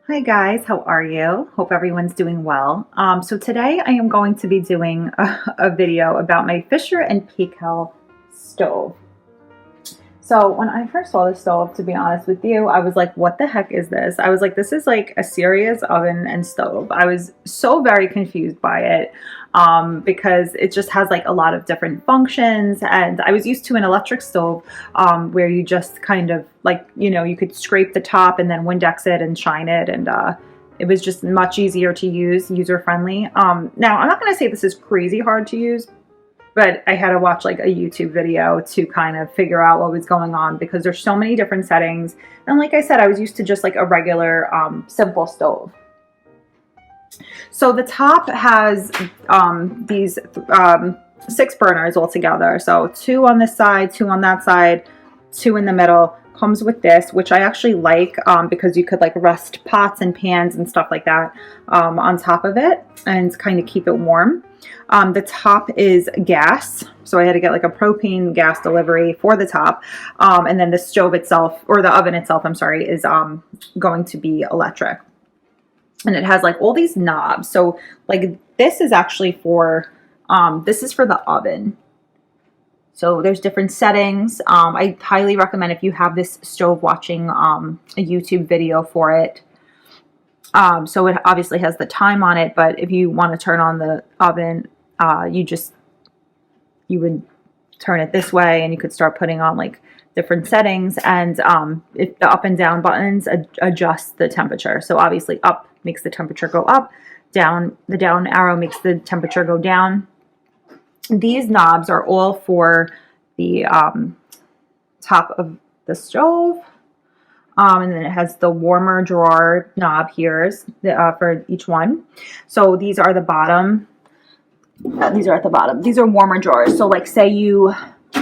Hi guys, how are you? Hope everyone's doing well. So today I am going to be doing a video about my Fisher and Paykel stove. So when I first saw this stove, to be honest with you, I was like, what the heck is this? I was like, this is like a serious oven and stove. I was so very confused by it because it just has like a lot of different functions. And I was used to an electric stove where you just kind of like, you could scrape the top and then Windex it and shine it. And it was just much easier to use, user friendly. Now, I'm not going to say this is crazy hard to use, but I had to watch like a YouTube video to kind of figure out what was going on because there's so many different settings. And like I said, I was used to just like a regular simple stove. So the top has these 6 burners all together. So 2 on this side, 2 on that side, 2 in the middle. Comes with this, which I actually like because you could like rest pots and pans and stuff like that on top of it and kind of keep it warm. The top is gas, so I had to get like a propane gas delivery for the top, and then the stove itself, or the oven itself, I'm sorry, is going to be electric. And it has like all these knobs. So like this is actually for this is for the oven. So there's different settings. I highly recommend if you have this stove watching a YouTube video for it. So it obviously has the time on it, but if you want to turn on the oven, you would turn it this way and you could start putting on like different settings. And if the up and down buttons adjust the temperature. So obviously up makes the temperature go up, down, the down arrow makes the temperature go down. These knobs are all for the top of the stove. And then it has the warmer drawer knob here for each one. So these are the bottom. These are at the bottom. These are warmer drawers. So like say you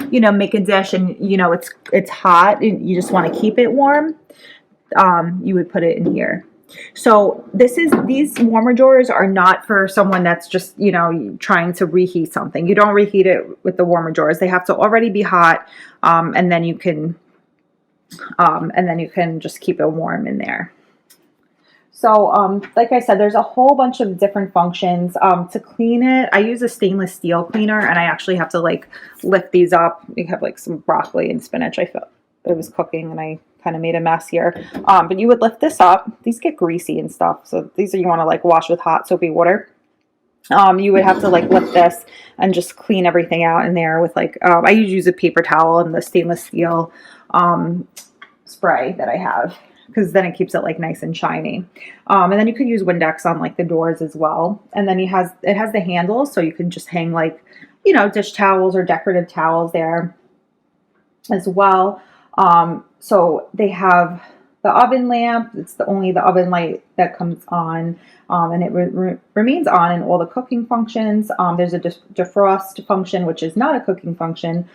make a dish and it's hot and you just want to keep it warm. You would put it in here. So these warmer drawers are not for someone that's just, trying to reheat something. You don't reheat it with the warmer drawers. They have to already be hot. And then you can just keep it warm in there. So, like I said, there's a whole bunch of different functions. To clean it, I use a stainless steel cleaner and I actually have to like lift these up. We have like some broccoli and spinach. I felt it was cooking and I kind of made a mess here. But you would lift this up. These get greasy and stuff. So these are, you want to like wash with hot soapy water. You would have to like lift this and just clean everything out in there with like, I usually use a paper towel and the stainless steel spray that I have, because then it keeps it like nice and shiny. And then you could use Windex on like the doors as well. And then it has the handles, so you can just hang like, dish towels or decorative towels there as well. So they have the oven lamp. It's only the oven light that comes on, and it remains on in all the cooking functions. There's a defrost function, which is not a cooking function.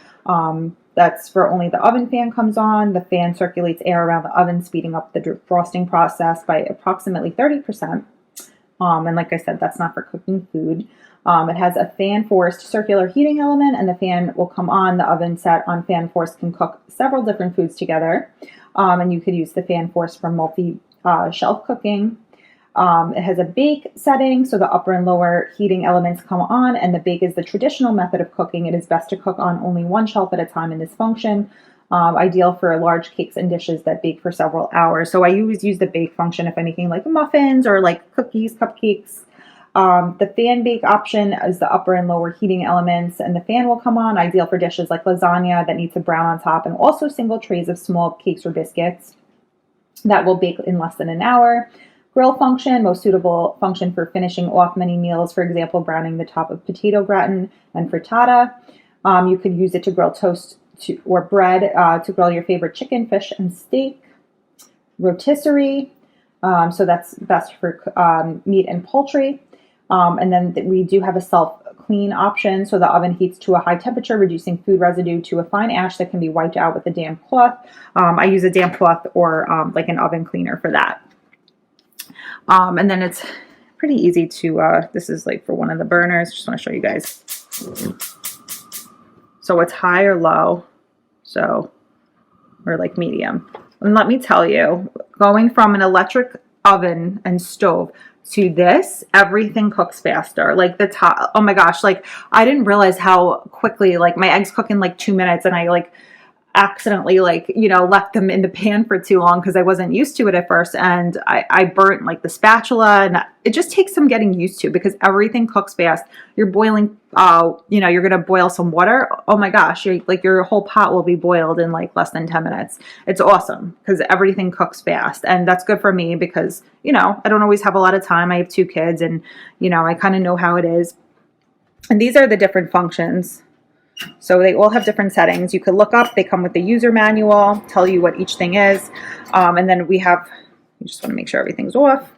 That's for only the oven fan comes on. The fan circulates air around the oven, speeding up the defrosting process by approximately 30%. And like I said, that's not for cooking food. It has a fan forced circular heating element, and the fan will come on. The oven set on fan force can cook several different foods together. And you could use the fan force for multi-shelf cooking. It has a bake setting, so the upper and lower heating elements come on, and the bake is the traditional method of cooking. It is best to cook on only one shelf at a time in this function. Ideal for large cakes and dishes that bake for several hours. So I always use the bake function, if anything, like muffins or like cookies, cupcakes. The fan bake option is the upper and lower heating elements, and the fan will come on, ideal for dishes like lasagna that need to brown on top, and also single trays of small cakes or biscuits that will bake in less than an hour. Grill function, most suitable function for finishing off many meals, for example, browning the top of potato gratin and frittata. You could use it to grill toast or bread, to grill your favorite chicken, fish, and steak. Rotisserie, so that's best for meat and poultry. And then we do have a self-clean option. So the oven heats to a high temperature, reducing food residue to a fine ash that can be wiped out with a damp cloth. I use a damp cloth or like an oven cleaner for that. And then it's pretty easy to, this is like for one of the burners. Just want to show you guys. So it's high or low. So, or like medium. And let me tell you, going from an electric oven and stove to this, everything cooks faster. Like the top, oh my gosh, like I didn't realize how quickly, like my eggs cook in like 2 minutes, and I like accidentally like, you know, left them in the pan for too long because I wasn't used to it at first, and I burnt like the spatula, and it just takes some getting used to because everything cooks fast. You're boiling, you know, you're gonna boil some water. Oh my gosh, your whole pot will be boiled in like less than 10 minutes. It's awesome because everything cooks fast, and that's good for me because, you know, I don't always have a lot of time. I have 2 kids, and you know, I kind of know how it is. And these are the different functions. So they all have different settings. You could look up, they come with the user manual, tell you what each thing is. And then we have, you just want to make sure everything's off.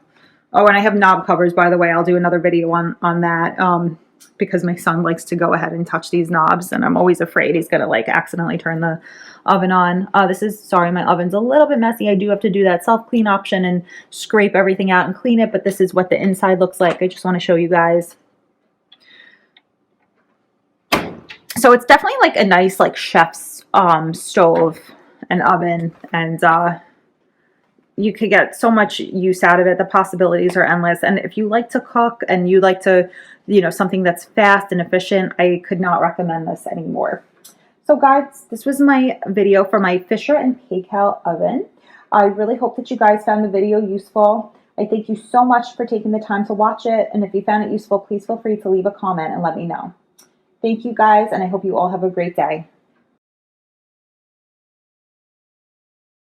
Oh, and I have knob covers, by the way. I'll do another video on that because my son likes to go ahead and touch these knobs, and I'm always afraid he's going to like accidentally turn the oven on. Sorry, my oven's a little bit messy. I do have to do that self-clean option and scrape everything out and clean it, but this is what the inside looks like. I just want to show you guys. So it's definitely like a nice like chef's stove and oven, and you could get so much use out of it. The possibilities are endless. And if you like to cook and you like to, you know, something that's fast and efficient, I could not recommend this anymore. So guys, this was my video for my Fisher and Paykel oven. I really hope that you guys found the video useful. I thank you so much for taking the time to watch it. And if you found it useful, please feel free to leave a comment and let me know. Thank you guys, and I hope you all have a great day.